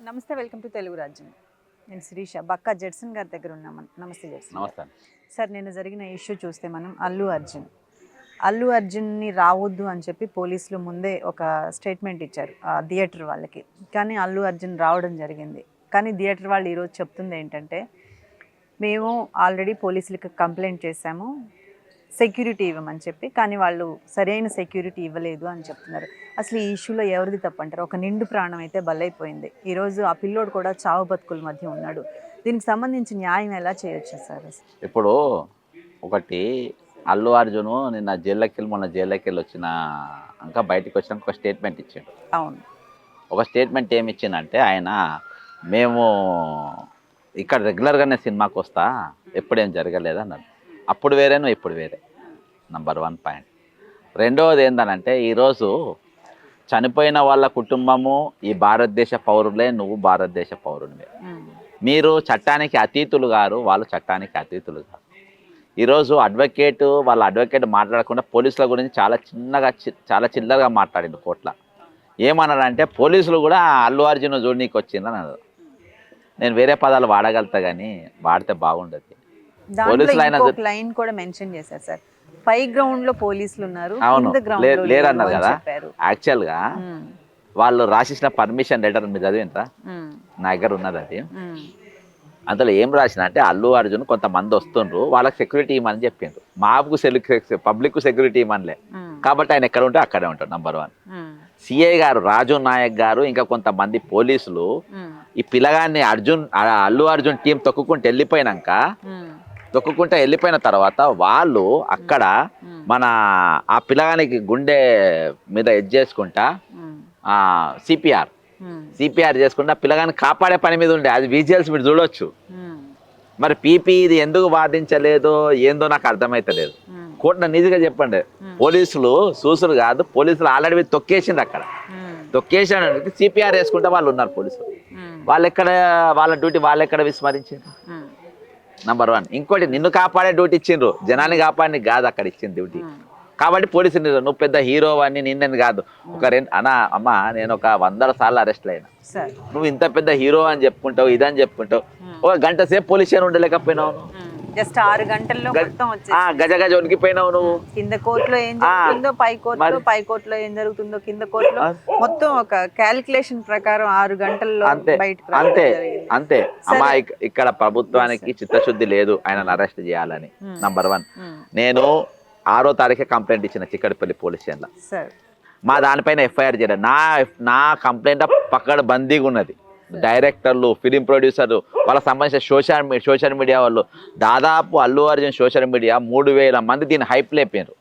నమస్తే, welcome to Telugu రాజ్యం. నేను శిరీష. బక్కా జడ్సన్ గారి దగ్గర ఉన్నాం. నమస్తే జడ్సన్. నమస్తే. సార్, నిన్న జరిగిన ఇష్యూ చూస్తే మనం అల్లు అర్జున్ని రావద్దు అని చెప్పి పోలీసులు ముందే ఒక స్టేట్మెంట్ ఇచ్చారు ఆ థియేటర్ వాళ్ళకి. కానీ అల్లు అర్జున్ రావడం జరిగింది. కానీ థియేటర్ వాళ్ళు ఈరోజు చెప్తుంది ఏంటంటే, మేము ఆల్రెడీ పోలీసులకు కంప్లైంట్ చేశాము, సెక్యూరిటీ ఇవ్వమని చెప్పి, కానీ వాళ్ళు సరైన సెక్యూరిటీ ఇవ్వలేదు అని చెప్తున్నారు. అసలు ఈ ఇష్యూలో ఎవరిది తప్పంటారు? ఒక నిండు ప్రాణం అయితే బలైపోయింది. ఈరోజు ఆ పిల్లోడు కూడా చావు బతుకుల మధ్య ఉన్నాడు. దీనికి సంబంధించి న్యాయం ఎలా చేయొచ్చు సార్? ఇప్పుడు ఒకటి అల్లు అర్జును మొన్న జైల్లోకి వెళ్ళి వచ్చిన ఇంకా బయటకు వచ్చినాక ఒక స్టేట్మెంట్ ఇచ్చాడు. అవును. ఒక స్టేట్మెంట్ ఏమి ఇచ్చిందంటే, ఆయన మేము ఇక్కడ రెగ్యులర్గానే సినిమాకి వస్తా, ఎప్పుడేం జరగలేదు అన్నాడు. అప్పుడు వేరేనో ఇప్పుడు వేరే. Number 1 point. రెండవది ఏందనంటే, ఈరోజు చనిపోయిన వాళ్ళ కుటుంబము ఈ భారతదేశ పౌరులే, నువ్వు భారతదేశ పౌరునివే. మీరు చట్టానికి అతీతులు గారు, వాళ్ళు చట్టానికి అతీతులు గారు. ఈరోజు వాళ్ళ అడ్వకేట్ మాట్లాడకుండా పోలీసుల గురించి చాలా చిల్లరగా మాట్లాడిండు కోర్టులో. ఏమన్నాడంటే, పోలీసులు కూడా అల్లు అర్జున్ చూడనీకి వచ్చిందని అన్నారు. నేను వేరే పదాలు వాడగలుగుతా కానీ వాడితే బాగుండదు. పోలీసులు అయినా లైన్ కూడా మెన్షన్ చేశారు సార్, పై గ్రౌండ్ లో పోలీసులు ఉన్నారు, అవును లేరన్నారు కదా. యాక్చువల్గా వాళ్ళు రాసిసిన పర్మిషన్ లెటర్ మీరు చదివిందా? నా దగ్గర ఉన్నది అది. అందులో ఏం రాసిన అంటే, అల్లు అర్జున్ కొంతమంది వస్తుండ్రు, వాళ్ళకి సెక్యూరిటీ ఇవ్వమని చెప్పిండ్రు. పబ్లిక్ సెక్యూరిటీ ఇవ్వనులే, కాబట్టి ఆయన ఎక్కడ ఉంటే అక్కడే ఉంటాడు. నంబర్ 1. సిఐ గారు, రాజు నాయక్ గారు, ఇంకా కొంతమంది పోలీసులు ఈ పిల్లగాన్ని అల్లు అర్జున్ టీం తొక్కుకుంటూ వెళ్ళిపోయిన తర్వాత వాళ్ళు అక్కడ ఆ పిల్లగానికి గుండె మీద చేసుకుంటా సిపిఆర్ చేసుకుంటా పిల్లగాని కాపాడే పని మీద ఉండే. అది విజువల్స్ మీరు చూడొచ్చు. మరి పీపీ ఇది ఎందుకు వాదించలేదో ఏందో నాకు అర్థమైతలేదు. కోర్టులో నిజంగా చెప్పండి. పోలీసులు చూసులు కాదు, పోలీసులు ఆల్రెడీ తొక్కేసింది. అక్కడ తొక్కేసానికి సిపిఆర్ వేసుకుంటే వాళ్ళు ఉన్నారు పోలీసులు. వాళ్ళ డ్యూటీ వాళ్ళు ఎక్కడ విస్మరించారు? నంబర్ 1. ఇంకోటి, నిన్ను కాపాడే డ్యూటీ ఇచ్చిండ్రు, జనాన్ని కాపాడి కాదు అక్కడ ఇచ్చింది డ్యూటీ. కాబట్టి పోలీసులు నువ్వు పెద్ద హీరో అని నిన్నని కాదు. అమ్మా, నేను ఒక 100 సార్లు అరెస్ట్ అయినా. నువ్వు ఇంత పెద్ద హీరో అని చెప్పుకుంటావు, ఇదని చెప్పుకుంటావు. ఒక గంట సేపు పోలీస్ స్టేషన్ ఉండలేకపోయినావు. జస్ట్ 6 గంటల్లో గజ వణికిపోయినావు నువ్వు. కింద కోర్టులో ఏం జరుగుతుందో పై కోర్టులో ఏం జరుగుతుందో కింద కోర్టులో మొత్తం ఒక క్యాలిక్యులేషన్ ప్రకారం 6 గంటల్లో అంతే. అమ్మా, ఇక్కడ ప్రభుత్వానికి చిత్తశుద్ధి లేదు ఆయనను అరెస్ట్ చేయాలని. నంబర్ 1. నేను 6వ తారీఖే కంప్లైంట్ ఇచ్చిన చిక్కడపల్లి పోలీస్ స్టేషన్లో. మా దానిపైన ఎఫ్ఐఆర్ చేయలేదు. నా కంప్లైంట్ పక్కన బందీగా ఉన్నది. డైరెక్టర్లు, ఫిలిం ప్రొడ్యూసర్లు, వాళ్ళకి సంబంధించిన సోషల్ మీడియా వాళ్ళు, దాదాపు అల్లు అర్జున్ సోషల్ మీడియా 3000 మంది దీన్ని హైప్ లేపారు.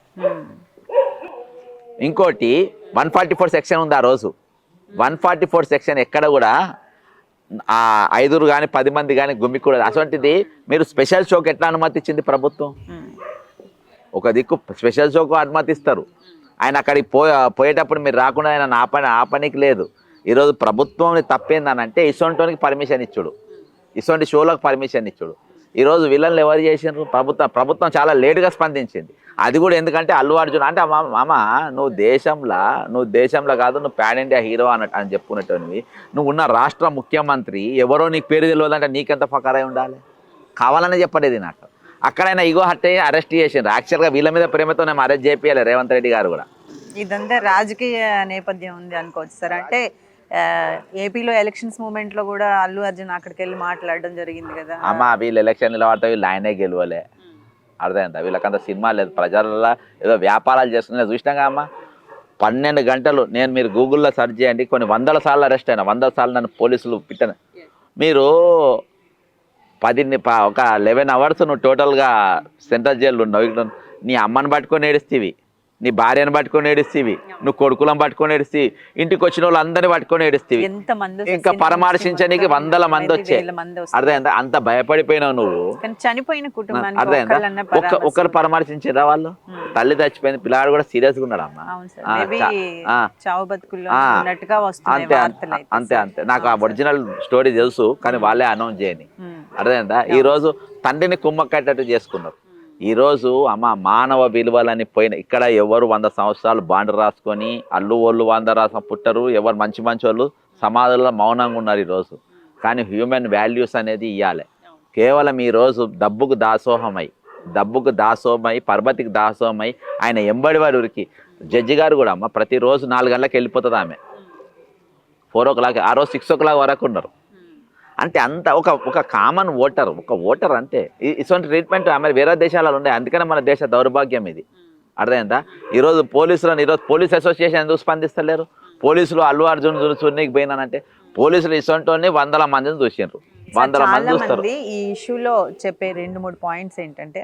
ఇంకోటి, 144 సెక్షన్ ఉంది ఆ రోజు. 144 సెక్షన్ ఎక్కడ కూడా 5 కానీ 10 మంది కానీ గుమ్మికూడదు. అటువంటిది మీరు స్పెషల్ షోకి ఎట్లా అనుమతి ఇచ్చింది ప్రభుత్వం? ఒక దిక్కు స్పెషల్ షోకు అనుమతి ఇస్తారు. ఆయన అక్కడికి పోయేటప్పుడు మీరు రాకుండా ఆయన ఆపనికి లేదు. ఈరోజు ప్రభుత్వం తప్పేందనంటే, ఇసొంటోనికి పర్మిషన్ ఇచ్చుడు, ఇసొంటి షోలకు పర్మిషన్ ఇచ్చుడు. ఈరోజు విలన్లు ఎవరు చేసినారు? ప్రభుత్వం చాలా లేటుగా స్పందించింది. అది కూడా ఎందుకంటే అల్లు అర్జున్ అంటే, మామ నువ్వు దేశంలో కాదు, నువ్వు పాన్ ఇండియా హీరో అని చెప్పుకునేటోనివి. నువ్వు ఉన్న రాష్ట్ర ముఖ్యమంత్రి ఎవరో నీకు పేరు తెలియదంటే నీకెంత ఫకరై ఉండాలి? కావాలని చెప్పలేదు నాకు. అక్కడైనా ఇగో హట్టే అరెస్ట్ చేసిండ్రు. యాక్చువల్గా వీళ్ళ మీద ప్రేమతో నేను అరెస్ట్ చేయాలి రేవంత్ రెడ్డి గారు కూడా. ఇదంతా రాజకీయ నేపథ్యం ఉంది అనుకోవచ్చు సార్. అంటే ఏపీలో ఎలక్షన్స్ మూమెంట్ లో కూడా అల్లు అర్జున్ అక్కడికి వెళ్ళి మాట్లాడడం జరిగింది కదా. అమ్మా, వీళ్ళు ఎలక్షన్ నిలబడితే వీళ్ళు ఆయనే గెలవలే. అర్థమైందా? వీళ్ళకంత సినిమా లేదు, ప్రజలలో ఏదో వ్యాపారాలు చేస్తున్నా చూసినాగా అమ్మ. 12 గంటలు మీరు గూగుల్లో సెర్చ్ చేయండి, కొన్ని 100 సార్లు అరెస్ట్ అయినా, 100 సార్లు నన్ను పోలీసులు పిట్టను. మీరు ఒక 11 అవర్స్ నువ్వు టోటల్గా సెంట్రల్ జైల్లో ఉన్నావు. నీ అమ్మని పట్టుకొని ఏడుస్తీవి, నీ భార్యను పట్టుకొని ఏడుస్తీవి, నువ్వు కొడుకులను పట్టుకొని ఏడుస్తీవి, ఇంటికి వచ్చిన వాళ్ళు అందరినీ పట్టుకొని ఏడుస్తీవి. ఇంకా పరామర్శించడానికి 100 మంది వచ్చే. అర్థమైందా? అంత భయపడిపోయినావు నువ్వు. చనిపోయిన కుటుంబం అర్థమైందా? ఒకరు పరామర్శించారా? వాళ్ళు తల్లి చచ్చిపోయింది, పిల్లాడు కూడా సీరియస్ గా ఉన్నాడు అమ్మ. అంతే. నాకు ఆ ఒరిజినల్ స్టోరీ తెలుసు, కానీ వాళ్ళే అనౌన్స్ చేయని. అర్థమైందా? ఈ రోజు తండ్రిని కుమ్మక్కట్టట్టు చేసుకున్నారు. ఈరోజు మానవ విలువలని పోయిన ఇక్కడ ఎవరు 100 సంవత్సరాలు బాండ్ రాసుకొని అల్లు వాళ్ళు 100 పుట్టరు. ఎవరు మంచి వాళ్ళు సమాధుల్లో మౌనంగా ఉన్నారు ఈరోజు. కానీ హ్యూమన్ వాల్యూస్ అనేది ఇవ్వాలి. కేవలం ఈరోజు డబ్బుకు దాసోహమై పర్వతికి దాసోహమై ఆయన ఎంబడి వారి ఊరికి జడ్జి గారు కూడా అమ్మ ప్రతిరోజు 4 గంటలకు వెళ్ళిపోతుంది ఆమె. 4 o'clock, ఆ రోజు 6 o'clock వరకు ఉన్నారు. అంటే అంత ఒక కామన్ ఓటర్ అంతే. ఇటువంటి ట్రీట్మెంట్ ఆమె వేరే దేశాలలో ఉన్నాయి. అందుకనే మన దేశ దౌర్భాగ్యం ఇది. అర్థమైందా? ఈరోజు పోలీస్ అసోసియేషన్ ఎందుకు స్పందిస్తలేరు? పోలీసులు అల్లు అర్జున్ చూడనీకి పోయినానంటే పోలీసులు ఇటువంటి 100 మందిని చూసిండ్రు, 100 మంది చూస్తారు. ఈ ఇష్యూలో చెప్పే 2-3 పాయింట్స్ ఏంటంటే,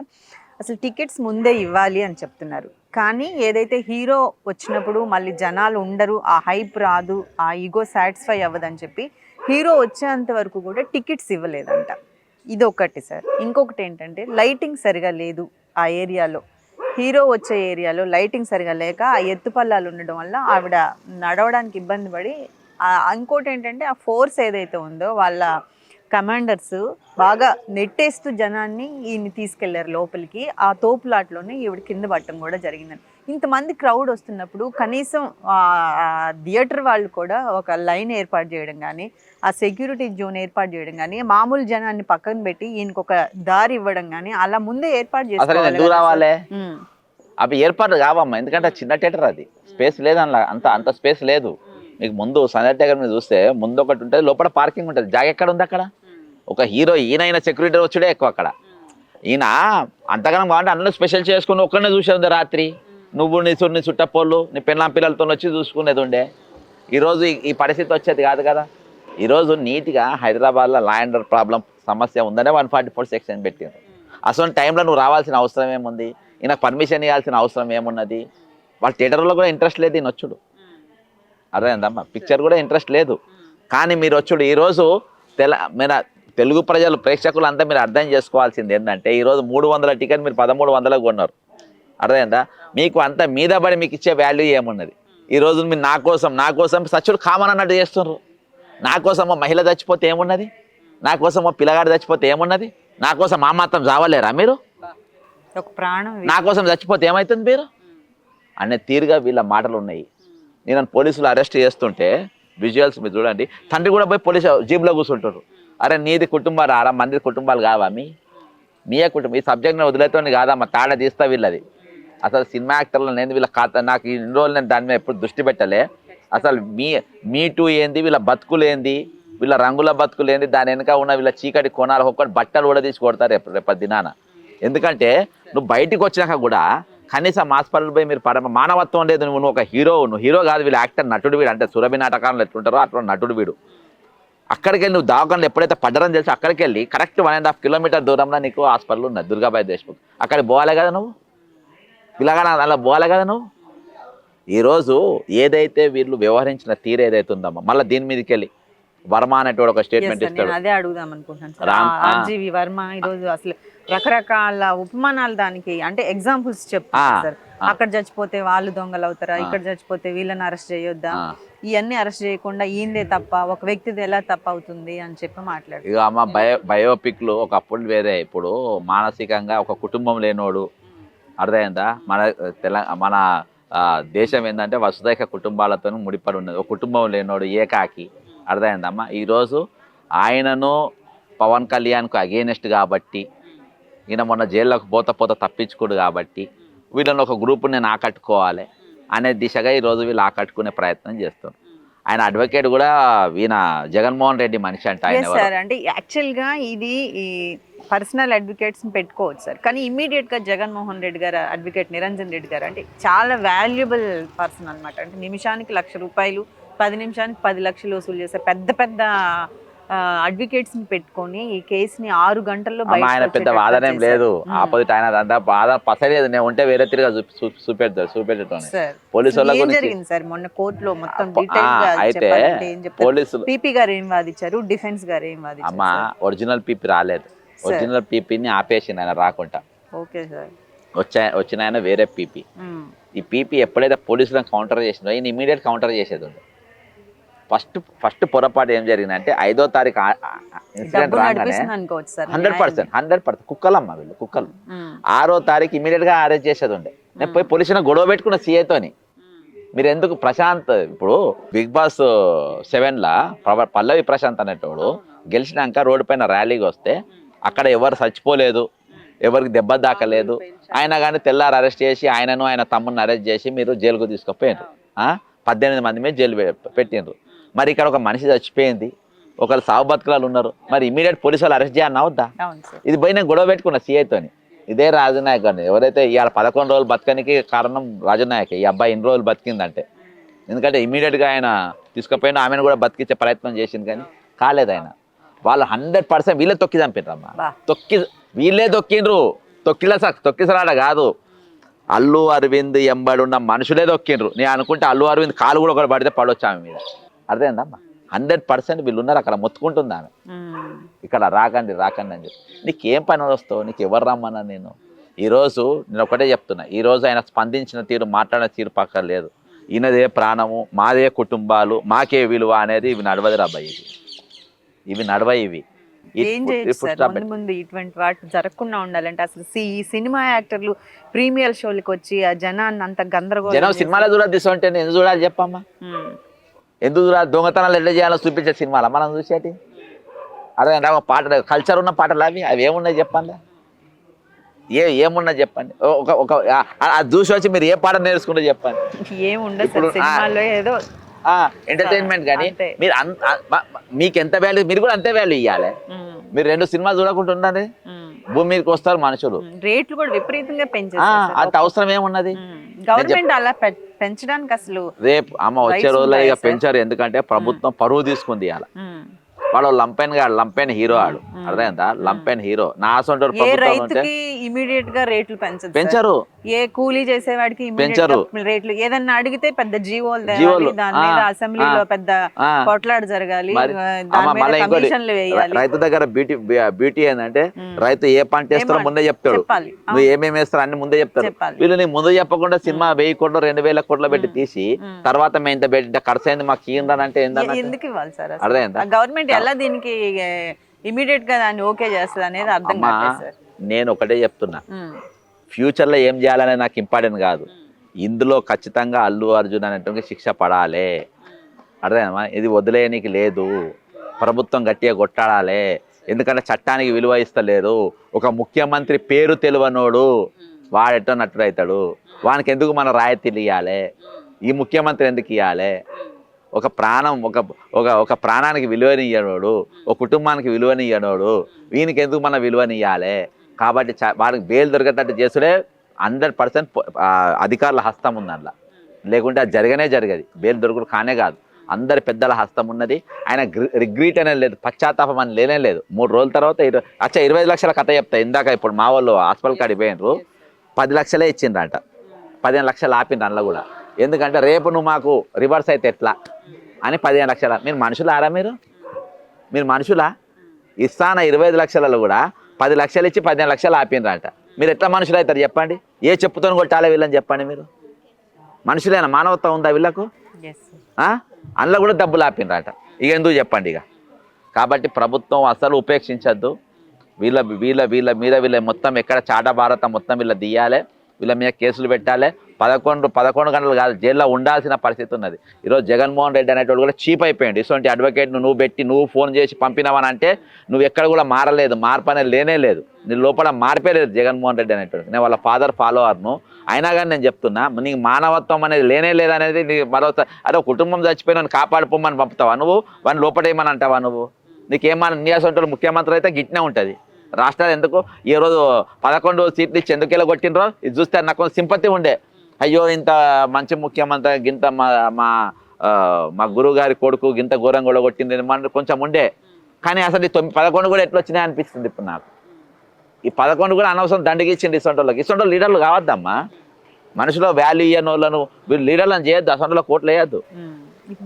అసలు టికెట్స్ ముందే ఇవ్వాలి అని చెప్తున్నారు. కానీ ఏదైతే హీరో వచ్చినప్పుడు మళ్ళీ జనాలు ఉండరు, ఆ హైప్ రాదు, ఆ ఈగో సాటిస్ఫై అవ్వదని చెప్పి హీరో వచ్చేంత వరకు కూడా టికెట్స్ ఇవ్వలేదంట. ఇది ఒకటి సార్. ఇంకొకటి ఏంటంటే లైటింగ్ సరిగా లేదు ఆ ఏరియాలో. హీరో వచ్చే ఏరియాలో లైటింగ్ సరిగా లేక ఆ ఎత్తుపల్లాలు ఉండడం వల్ల ఆవిడ నడవడానికి ఇబ్బంది పడి, ఇంకోటి ఏంటంటే ఆ ఫోర్స్ ఏదైతే ఉందో వాళ్ళ కమాండర్స్ బాగా నెట్టేస్తూ జనాన్ని ఈయన్ని తీసుకెళ్లారు లోపలికి. ఆ తోపులాట్లోనే ఈవిడ కింద పట్టడం కూడా జరిగిందని. ఇంతమంది క్రౌడ్ వస్తున్నప్పుడు కనీసం థియేటర్ వాళ్ళు కూడా ఒక లైన్ ఏర్పాటు చేయడం కానీ, ఆ సెక్యూరిటీ జోన్ ఏర్పాటు చేయడం కానీ, మామూలు జనాన్ని పక్కన పెట్టి ఈయనకు ఒక దారి ఇవ్వడం కానీ అలా ముందే ఏర్పాటు చేసుకోవాలి. అవి ఏర్పాటు కావమ్మా, ఎందుకంటే చిన్న థియేటర్, అది స్పేస్ లేదు, అంత స్పేస్ లేదు. మీకు ముందు సంజయ్ దగ్గర మీద చూస్తే ముందు ఒకటి ఉంటుంది, లోపల పార్కింగ్ ఉంటుంది. జాగ ఎక్కడ ఉంది అక్కడ? ఒక హీరో ఈయన సెక్యూరిటీ వచ్చుడే ఎక్కువ అక్కడ. ఈయన అంతగానం బాగుంటే అందరూ స్పెషల్ చేసుకుని ఒక్కడనే చూసే ఉంది రాత్రి. నువ్వు నీ చుట్టపోళ్ళు నీ పిల్లలతో వచ్చి చూసుకునేది ఉండే. ఈరోజు ఈ పరిస్థితి వచ్చేది కాదు కదా. ఈరోజు నీట్గా హైదరాబాద్లో లా అండ్ ఆర్డర్ ప్రాబ్లం సమస్య ఉందనే 144 సెక్షన్ పెట్టింది. అసలు టైంలో నువ్వు రావాల్సిన అవసరం ఏముంది? ఈయనకు పర్మిషన్ ఇవ్వాల్సిన అవసరం ఏమున్నది? వాళ్ళ థియేటర్లో కూడా ఇంట్రెస్ట్ లేదు ఈయన వచ్చుడు. అర్థమైందమ్మా? పిక్చర్ కూడా ఇంట్రెస్ట్ లేదు. కానీ మీరు వచ్చుడు ఈరోజు తెలుగు ప్రజలు ప్రేక్షకులు అంతా మీరు అర్థం చేసుకోవాల్సింది ఏంటంటే, ఈరోజు 300 టికెట్ మీరు 1300లకు కొన్నారు. అర్థమైందా? మీకు అంత మీద పడి మీకు ఇచ్చే వాల్యూ ఏమున్నది? ఈరోజు మీరు నా కోసం సచ్చుడు కామన్ అన్నట్టు చేస్తున్నారు. నా కోసం మహిళ చచ్చిపోతే ఏమున్నది? నా కోసం పిల్లగాడు చచ్చిపోతే ఏమున్నది? నా కోసం మా మాత్రం చావలేరా మీరు? ఒక ప్రాణం నా కోసం చచ్చిపోతే ఏమవుతుంది మీరు అనే తీరుగా వీళ్ళ మాటలు ఉన్నాయి. నేను పోలీసులు అరెస్ట్ చేస్తుంటే విజువల్స్ మీరు చూడండి, తండ్రి కూడా పోయి పోలీసు జీబ్లో కూర్చుంటారు. అరే నీది కుటుంబాలు 6 మంది కుటుంబాలు కావా? మీయే కుటుంబం. ఈ సబ్జెక్ట్ని వదిలేతోని కాదమ్మా, తాడ తీస్తా వీళ్ళది. అసలు సినిమా యాక్టర్లు నేను వీళ్ళ నాకు ఇన్ని రోజులు నేను దాని మీద ఎప్పుడు దృష్టి పెట్టలే. అసలు మీ టూ ఏంది, వీళ్ళ బతుకులు ఏంది, వీళ్ళ రంగుల బతుకులు ఏంది, దాని వెనక ఉన్న వీళ్ళ చీకటి కోణాలు ఒక్కటి బట్టలు కూడా తీసి కొడతారు రేపటి దినాన. ఎందుకంటే నువ్వు బయటికి వచ్చినాక కూడా కనీసం హాస్పిటల్ పోయి మీరు మానవత్వం లేదు. నువ్వు ఒక నువ్వు హీరో కాదు, వీళ్ళు యాక్టర్, నటుడు వీడు. అంటే సురభి నాటకాలను ఎట్లుంటారో అట్లా నటుడు వీడు. అక్కడికి వెళ్ళి నువ్వు దవాఖానలో ఎప్పుడైతే పడ్డారని తెలిసి అక్కడికి వెళ్ళి కరెక్ట్ 1.5 కిలోమీటర్ దూరంలో నీకు హాస్పిటల్ ఉన్నది, దుర్గాబాయి దేశ్ముఖ్. అక్కడికి పోవాలి కదా నువ్వు, ఇలాగా అలా పోవాలి కదా నువ్వు. ఈరోజు ఏదైతే వీళ్ళు వ్యవహరించిన తీరు ఏదైతే ఉందమ్మా, మళ్ళీ దీని మీదకి వెళ్ళి వర్మ అనేటువంటి ఒక స్టేట్మెంట్ ఇస్తాడు. అదే అడుగుదాం అనుకుంటున్నాను. ఆర్జీవి వర్మ ఈరోజు అసలు రకరకాల ఉపమానాలు దానికి అంటే ఎగ్జాంపుల్స్ చెప్తారు సార్. అక్కడ చచ్చిపోతే వాళ్ళు దొంగలు అవుతారా, ఇక్కడ చచ్చిపోతే వీళ్ళని అరెస్ట్ చేయొద్దా, ఇవన్నీ అరెస్ట్ చేయకుండా ఈందే తప్ప, ఒక వ్యక్తిది ఎలా తప్ప అవుతుంది అని చెప్పి మాట్లాడు. ఇక అమ్మ బయోపిక్లు ఒకప్పుడు వేరే, ఇప్పుడు మానసికంగా ఒక కుటుంబం లేనోడు. అర్థమైందా? మన దేశం ఏంటంటే వసుదైక కుటుంబాలతో ముడిపడి ఉన్నది. ఒక కుటుంబం లేనోడు ఏకాకి. అర్థమైందమ్మా? ఈరోజు ఆయనను పవన్ కళ్యాణ్కు అగేనెస్ట్ కాబట్టి, ఈయన మొన్న జైల్లోకి పోత తప్పించుకోడు కాబట్టి వీళ్ళని ఒక గ్రూప్ నేను ఆకట్టుకోవాలి అనే దిశగా ఈరోజు వీళ్ళు ఆకట్టుకునే ప్రయత్నం చేస్తారు. ఆయన అడ్వకేట్ కూడా ఈయన జగన్మోహన్ రెడ్డి మనిషి అంట ఆయన. సార్ అంటే యాక్చువల్గా ఇది ఈ పర్సనల్ అడ్వకేట్స్ని పెట్టుకోవచ్చు సార్, కానీ ఇమ్మీడియట్గా జగన్మోహన్ రెడ్డి గారు అడ్వకేట్ నిరంజన్ రెడ్డి గారు అంటే చాలా వాల్యుబుల్ పర్సన్ అనమాట. అంటే నిమిషానికి ₹1,00,000, 10 నిమిషానికి 10 లక్షలు వసూలు చేసే పెద్ద అడ్వకేట్స్ని పెట్టుకొని ఈ కేసుని 6 గంటల్లో ఆయన పెద్ద వాదన ఏం లేదు. ఆపోజిట్ ఆయన అంతా బాధ పసలేదు. నేను ఉంటే వేరే తిరిగా చూపెట్టాను పోలీసు జరిగింది సార్ మొన్న కోర్టులో మొత్తం. అయితే పోలీసులు పీపీ గారు ఏం వాదించారు, డిఫెన్స్ గారు ఏం వాదించారు? అమ్మా ఒరిజినల్ పీపీ రాలేదు, ఒరిజినల్ పీపీని ఆపేసింది ఆయన రాకుండా. Okay sir. వచ్చిన ఆయన వేరే పీపీ. ఈ పీపీ ఎప్పుడైతే పోలీసులను కౌంటర్ చేసిందో ఈయన ఇమీడియట్ కౌంటర్ చేసేది ఉంది. ఫస్ట్ పొరపాటు ఏం జరిగిందంటే 5వ తారీఖు ఇన్సిడెంట్ రాగానే 100% కుక్కలమ్మ వీళ్ళు కుక్కలు. 6వ తారీఖు ఇమీడియట్ గా అరెస్ట్ చేసేది ఉండే. నేను పోయి పోలీసులను గొడవ పెట్టుకున్న సీఐతోని. మీరు ఎందుకు ప్రశాంత్ ఇప్పుడు బిగ్ బాస్ 7లా పల్లవి ప్రశాంత్ అనేటోడు గెలిచినాక రోడ్డు పైన ర్యాలీకి వస్తే అక్కడ ఎవరు చచ్చిపోలేదు, ఎవరికి దెబ్బ దాకలేదు. ఆయన కానీ తెల్లారు అరెస్ట్ చేసి ఆయనను ఆయన తమ్ముడిని అరెస్ట్ చేసి మీరు జైలుకు తీసుకుపోయినారు. 18 మంది మీద జైలు పెట్టిండ్రు. మరి ఇక్కడ ఒక మనిషి చచ్చిపోయింది, ఒకరు సాగు బతుకులాలు ఉన్నారు, మరి ఇమీడియట్ పోలీసు వాళ్ళు అరెస్ట్ చేయని అవుద్దా? ఇది పోయి నేను గొడవ పెట్టుకున్నా సిఐతోని. ఇదే రాజనాయక్ అని ఎవరైతే ఇవాళ 11 రోజులు బతకనికి కారణం రాజనాయక్. ఈ అబ్బాయి ఇన్ని రోజులు బతికిందంటే ఎందుకంటే ఇమీడియట్గా ఆయన తీసుకుపోయినా ఆమెను కూడా బతికించే ప్రయత్నం చేసింది కానీ కాలేదు. ఆయన వాళ్ళు 100% వీళ్ళే తొక్కి చంపినరమ్మా. వీళ్ళే తొక్కిండ్రు. తొక్కిసలాడ కాదు, అల్లు అరవింద్ ఎంబడున్న మనుషులే తొక్కిండ్రు. నేను అనుకుంటే అల్లు అరవింద్ కాలు కూడా ఒకటి పడితే పడవచ్చు ఆమె మీద. అర్థమైందమ్మా? 100% వీళ్ళు ఉన్నారు అక్కడ మొత్తుకుంటుంది ఆమె. ఇక్కడ రాకండి రాకండి అని చెప్పి. నీకేం పని వస్తావు? నీకు ఎవరు రమ్మన్నా? ఈరోజు నేను ఒకటే చెప్తున్నా, ఈరోజు ఆయన స్పందించిన తీరు, మాట్లాడిన తీరు పక్క లేదు. ఈయనదే ప్రాణము, మాదే కుటుంబాలు, మాకే విలువ అనేది ఇవి నడవదు రాబాయి. ఇవి నడవయి. ఇవి ఏం చేయొచ్చు ముందు ఇటువంటి వాటి జరగకుండా ఉండాలంటే అసలు ఈ సినిమా యాక్టర్లు ప్రీమియర్ షోలకు వచ్చి ఆ జనాన్ని అంత గందరగోళం జనం సినిమాలో చూడాలి తీసుకుంటే ఎందుకు చూడాలి చెప్పమ్మా? ఎందుకు చూడాలి? దొంగతనాలు ఎట్లా చేయాలో చూపించే సినిమాలు మనం చూసేటి. అదే పాట కల్చర్ ఉన్న పాటలు అవి ఏమున్నాయి చెప్పండి? ఏమున్నా చెప్పండి. ఒక అది చూసి వచ్చి మీరు ఏ పాట నేర్చుకుంటే చెప్పండి. ఏముండదు ఏదో ఎంటర్టైన్మెంట్. కానీ మీరు మీకు ఎంత వాల్యూ, మీరు కూడా అంతే వాల్యూ ఇవ్వాలి. మీరు 2 సినిమాలు చూడకుండా ఉండాలి. భూమి మీదకి వస్తారు మనుషులు. రేట్లు కూడా విపరీతంగా పెంచారు. అంత అవసరం ఏమున్నది? గవర్నమెంట్ అలా పెంచడానికి అసలు రేపు వచ్చే రోజుల్లో ఇక పెంచారు. ఎందుకంటే ప్రభుత్వం పరువు తీసుకుంది ఇవాళ. వాడు లంపెన్ హీరో ఆడు. అర్థమైందా? Lumpen hero. నా అసలు ఇమీడియట్ గా రేట్లు పెంచరు. ఏ కూలీ చేసేవాడికి పెంచరు రేట్లు. ఏదన్నా అడిగితే పెద్ద జీవోలు దాని మీద అసెంబ్లీలో పెద్ద కొట్లాట జరగాలి, రైతు దగ్గర బ్యూటీ ఏంటంటే రైతు ఏ పంట వేస్తారో ముందే చెప్తాడు. నువ్వు ఏమేమి వేస్తారో అన్ని ముందే చెప్తారు. వీళ్ళు నీకు ముందు చెప్పకుండా సినిమా 1000 కోట్లు 2000 కోట్లు పెట్టి తీసి తర్వాత మేము ఇంత పెట్టి ఖర్చు అయింది మాకు ఇయ్యండి ఎందుకు ఇవ్వాలి సార్? అర్థమైందా? గవర్నమెంట్ ఎలా దీనికి ఇమీడియట్ గా దాన్ని ఓకే చేస్తుంది అనేది అర్థం కాదు సార్. నేను ఒకటే చెప్తున్నా, ఫ్యూచర్ లో ఏం చేయాలనేది నాకు ఇంపార్టెంట్ కాదు. ఇందులో ఖచ్చితంగా అల్లు అర్జున్ అనేటువంటి శిక్ష పడాలి. అర్థమా? ఇది వదిలేయనికి లేదు. ప్రభుత్వం గట్టిగా కొట్టాడాలి. ఎందుకంటే చట్టానికి విలువ ఇస్తలేదు. ఒక ముఖ్యమంత్రి పేరు తెలియనోడు వాడెట్టో నట్టుడు అవుతాడు. వానికి ఎందుకు మనం రాయితీలు ఇవ్వాలి? ఈ ముఖ్యమంత్రి ఎందుకు ఇవ్వాలి? ఒక ప్రాణం ఒక ప్రాణానికి విలువని ఇయ్యనోడు, ఒక కుటుంబానికి విలువని ఇయ్యనోడు వీనికి ఎందుకు మన విలువని ఇవ్వాలి? కాబట్టి వాడికి బెయిల్ దొరికేటట్టు చేసుడే 100% అధికారుల హస్తం ఉంది అందులో. లేకుంటే అది జరగదు. బెయిల్ దొరకడు కానే కాదు. అందరి పెద్దల హస్తం ఉన్నది. ఆయన రిగ్రీట్ అనేది లేదు, పశ్చాత్తాపం అని లేనే లేదు. 3 రోజుల తర్వాత 25 లక్షల కథ చెప్తా. ఇందాక ఇప్పుడు మా వాళ్ళు హాస్పిటల్ కాడికి పోయినరు, 10 లక్షలే ఇచ్చిండ్రంట. 15 లక్షలు ఆపిండ్రు అందులో కూడా. ఎందుకంటే రేపు నువ్వు మాకు రివర్స్ అయితే ఎట్లా అని 15 లక్షల. మీరు మనుషులారా? మీరు మనుషులా? ఇస్తాన 25 లక్షలలో కూడా 10 లక్షలు ఇచ్చి 15 లక్షలు ఆపిండ్రంట. మీరు ఎట్లా మనుషులు అవుతారు చెప్పండి? ఏ చెప్పుతో కొట్టాలి వీళ్ళని చెప్పండి. మీరు మనుషులేనా? మానవత్వం ఉందా వీళ్ళకు? అందులో కూడా డబ్బులు ఆపిండ్రట. ఇక ఎందుకు చెప్పండి ఇక. కాబట్టి ప్రభుత్వం అసలు ఉపేక్షించద్దు. వీళ్ళ మొత్తం ఎక్కడ చాట భారత మొత్తం వీళ్ళ తీయాలి. వీళ్ళ మీద కేసులు పెట్టాలి. 11 గంటలు కాదు జైల్లో ఉండాల్సిన పరిస్థితి ఉన్నది. ఈరోజు జగన్మోహన్ రెడ్డి అనేటోడు కూడా చీప్ అయిపోయాడు. ఇటువంటి అడ్వకేట్ నువ్వు పెట్టి నువ్వు ఫోన్ చేసి పంపినావని అంటే నువ్వు ఎక్కడ కూడా మారలేదు. మార్పు అనేది లేనే లేదు. నీ లోపల మార్పే లేదు జగన్మోహన్ రెడ్డి అనేటోడు. నేను వాళ్ళ ఫాదర్ ఫాలోవర్ను. అయినా కానీ నేను చెప్తున్నా, నీకు మానవత్వం అనేది లేనే లేదనేది నీకు మరోసారి. అదే కుటుంబం చచ్చిపోయిన కాపాడుకోమని పంపుతావా నువ్వు? వాడిని లోపడేయమని అంటావా నువ్వు? నీకేమన్నా న్యాసంటాడు ముఖ్యమంత్రి అయితే గిట్నే ఉంటుంది. రాష్ట్రాలు ఎందుకు ఈ రోజు 11 సీట్లు ఇచ్చి ఎందుకు ఇలా కొట్టినరో ఇది చూస్తే నాకు కొంచెం సింపతి ఉండే. అయ్యో ఇంత మంచి ముఖ్యమంత్రి గింత మా గురువు గారి కొడుకు గింత ఘోరంగా కూడా కొట్టింది మన కొంచెం ఉండే. కానీ అసలు 11 కూడా ఎట్లా వచ్చినాయి అనిపిస్తుంది ఇప్పుడు నాకు. ఈ 11 కూడా అనవసరం దండకి ఇచ్చింది. ఇసొంటోళ్ళు లీడర్లు కావద్దమ్మా. మనుషులో వాల్యూ ఇయ్యని వాళ్ళను వీళ్ళు లీడర్లను చేయొద్దు. అసొంటోళ్ళ కోట్లు వేయద్దు.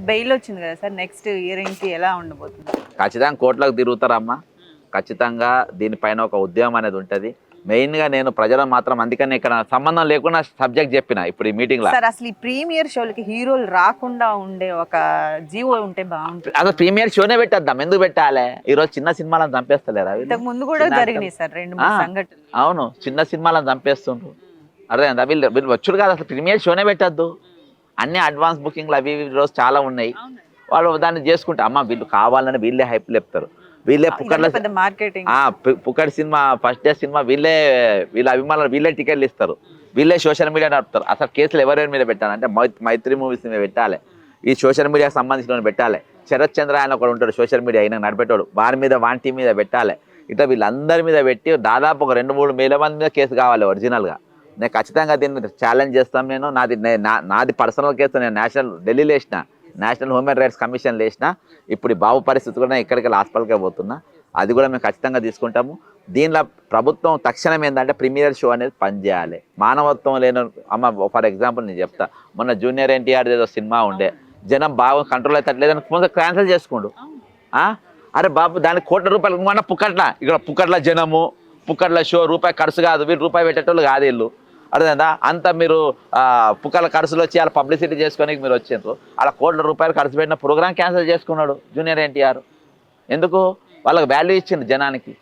బెయిల్ వచ్చింది కదా సార్, నెక్స్ట్ ఇయరింగ్కి ఎలా ఉండబోతుంది? ఖచ్చితంగా కోట్లకు తిరుగుతారమ్మా. ఖచ్చితంగా దీనిపైన ఒక ఉద్యమం అనేది ఉంటుంది. మెయిన్గా నేను ప్రజలను మాత్రం అందుకని ఇక్కడ సంబంధం లేకుండా సబ్జెక్ట్ చెప్పిన ఇప్పుడు ఈ మీటింగ్లో. సార్ అసలు ఈ ప్రీమియర్ షోలకి హీరోలు రాకుండా ఉండే ఒక జీవో ఉంటే బాగుంటుంది. అసలు ప్రీమియర్ షోనే పెట్టేద్దాం. ఎందుకు పెట్టాలి? ఈరోజు చిన్న సినిమాలను చంపేస్తలేరా? ఇంతకు ముందు కూడా జరిగినాయి సార్ 2-3 సంఘటనలు. అవును, చిన్న సినిమాలను చంపేస్తుండ్రు. అదే వీళ్ళు వచ్చుడు కాదు. అసలు ప్రీమియర్ షోనే పెట్టద్దు. అన్ని అడ్వాన్స్ బుకింగ్లు అవి ఇవి రోజు చాలా ఉన్నాయి. వాళ్ళు దాన్ని చేసుకుంటే అమ్మ వీళ్ళు కావాలని వీళ్ళే హైప్ లేపుతారు. వీళ్ళే పుక్కర్ల పెద్ద మార్కెటింగ్. పుక్కడి సినిమా ఫస్ట్ డే సినిమా వీళ్ళ అభిమానులు వీళ్ళే టికెట్లు ఇస్తారు, వీళ్ళే సోషల్ మీడియా నడుపుతారు. అసలు కేసులు ఎవరెవరి మీద పెట్టాలంటే మైత్రి మూవీస్ మీద పెట్టాలి, ఈ సోషల్ మీడియాకి సంబంధించిన పెట్టాలి. శరత్ చంద్ర ఆయన ఒకడు ఉంటాడు సోషల్ మీడియా అయినా నడిపేటోడు, వాని టీం మీద పెట్టాలి. ఇట్లా వీళ్ళందరి మీద పెట్టి దాదాపు ఒక 2-3 వేల మంది మీద కేసు కావాలి ఒరిజినల్గా. నేను ఖచ్చితంగా దీన్ని ఛాలెంజ్ చేస్తాను. నేను నాది పర్సనల్ కేసు నేను ఢిల్లీలో వేసిన, నేషనల్ హ్యూమన్ రైట్స్ కమిషన్లో వేసిన. ఇప్పుడు ఈ బాబు పరిస్థితి కూడా ఇక్కడికి హాస్పిటల్కే పోతున్నా, అది కూడా మేము ఖచ్చితంగా తీసుకుంటాము. దీనిలో ప్రభుత్వం తక్షణం ఏంటంటే ప్రీమియర్ షో అనేది పనిచేయాలి. మానవత్వం లేని అమ్మ ఫర్ ఎగ్జాంపుల్ నేను చెప్తా, మొన్న జూనియర్ ఎన్టీఆర్ ఏదో సినిమా ఉండే, జనం బాగా కంట్రోల్ అవుతట్లేదని కొంచెం క్యాన్సిల్ చేసుకోండు. అరే బాబు దానికి ₹1,00,00,000 మన పుక్కట్ల జనము, పుక్కట్ల షో, రూపాయి ఖర్చు కాదు, వీళ్ళు రూపాయి పెట్టేటోళ్ళు కాదు వీళ్ళు. అర్థమైందా? అంతా మీరు పుక్కల ఖర్చులు వచ్చి అలా పబ్లిసిటీ చేసుకోనికి మీరు వచ్చారు. అలా ₹1,00,00,000 ఖర్చు పెట్టిన ప్రోగ్రామ్ క్యాన్సిల్ చేసుకున్నాడు జూనియర్ ఎన్టీఆర్. ఎందుకు? వాళ్ళకి వాల్యూ ఇచ్చింది జనానికి.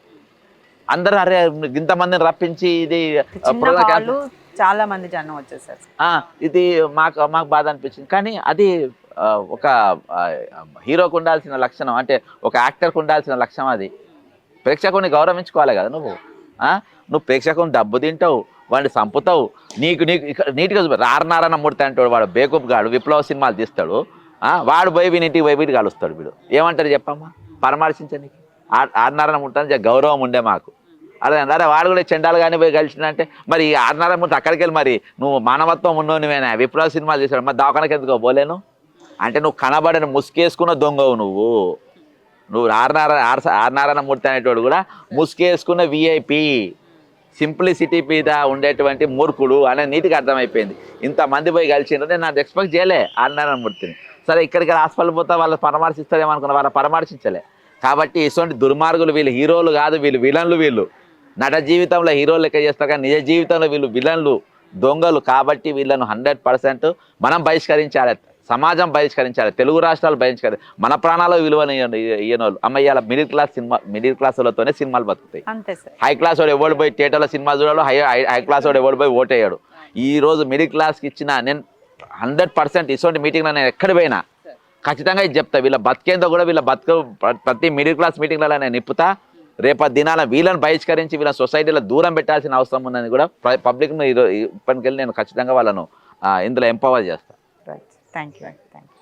అందరూ అరే ఇంతమందిని రప్పించి ఇది చాలా మంది జనం వచ్చేసారు. ఇది మాకు బాధ అనిపించింది. కానీ అది ఒక హీరోకు ఉండాల్సిన లక్షణం, అంటే ఒక యాక్టర్కి ఉండాల్సిన లక్షణం. అది ప్రేక్షకుని గౌరవించుకోవాలి కదా. నువ్వు ప్రేక్షకుని డబ్బు తింటావు, వాడిని చంపుతావు. నీకు నీట్గా నారాయణ మూర్తి అంటాడు, వాడు బేకూప్ గాడు విప్లవ సినిమాలు తీస్తాడు. వాడు పోయి వీనింటికి పోయి వీటి కలుస్తాడు. వీడు ఏమంటారు చెప్పమ్మా? పరామర్శించడానికి నారాయణ మూర్తి అని గౌరవం ఉండే మాకు. అరే వాడు కూడా చెండాలు కానీ పోయి కలిసిందంటే మరి నారాయణ మూర్తి అక్కడికి వెళ్ళి మరి నువ్వు మానవత్వం ఉన్నోనివేనా, విప్లవ సినిమాలు తీసాడు, మరి దవాఖానకి ఎందుకో పోలేను అంటే నువ్వు కనబడని ముసుకేసుకున్న దొంగవు. నువ్వు నారాయణ మూర్తి అనేటోడు కూడా ముసుకేసుకున్న విఐపి, సింప్లిసిటీ మీద ఉండేటువంటి మూర్ఖుడు అనేది నీటికి అర్థమైపోయింది. ఇంతమంది పోయి కలిసిండ్రు, నేను నాకు ఎక్స్పెక్ట్ చేయలే నారాయణ మూర్తిని. సరే ఇక్కడికి హాస్పిటల్ పోతే వాళ్ళు పరామర్శిస్తారేమనుకున్నా, వాళ్ళు పరామర్శించలే. కాబట్టి ఇటువంటి దుర్మార్గులు వీళ్ళు హీరోలు కాదు, వీళ్ళు విలన్లు. వీళ్ళు నట జీవితంలో హీరోలు లెక్క చేస్తారు కానీ నిజ జీవితంలో వీళ్ళు విలన్లు, దొంగలు. కాబట్టి వీళ్ళను 100% మనం బహిష్కరించాలి, సమాజం బహిష్కరించాలి, తెలుగు రాష్ట్రాలు బహిష్కరించాలి. మన ప్రాణాలు విలువని ఈయనోళ్ళు అమ్మయ్యాల మిడిల్ క్లాసులతోనే సినిమాలు బతుకుతాయి. హై క్లాస్ వాడు ఎవడు పోయి థియేటర్లో సినిమా చూడాలి, హై క్లాస్ వాడు ఎవడు పోయి ఓటేయాడు. ఈరోజు మిడిల్ క్లాస్కి ఇచ్చిన నేను 100% ఇటువంటి మీటింగ్లో నేను ఎక్కడ పోయినా ఖచ్చితంగా ఇది చెప్తా. వీళ్ళ బతికేందో కూడా వీళ్ళ ప్రతి మిడిల్ క్లాస్ మీటింగ్లలో నేను నిప్పుతా. రేపటి దినాల వీళ్ళని బహిష్కరించి వీళ్ళ సొసైటీలో దూరం పెట్టాల్సిన అవసరం ఉందని కూడా పబ్లిక్ను ఇప్పటికెళ్ళి నేను ఖచ్చితంగా వాళ్ళను ఇందులో ఎంపవర్ చేస్తాను. Right, thank you.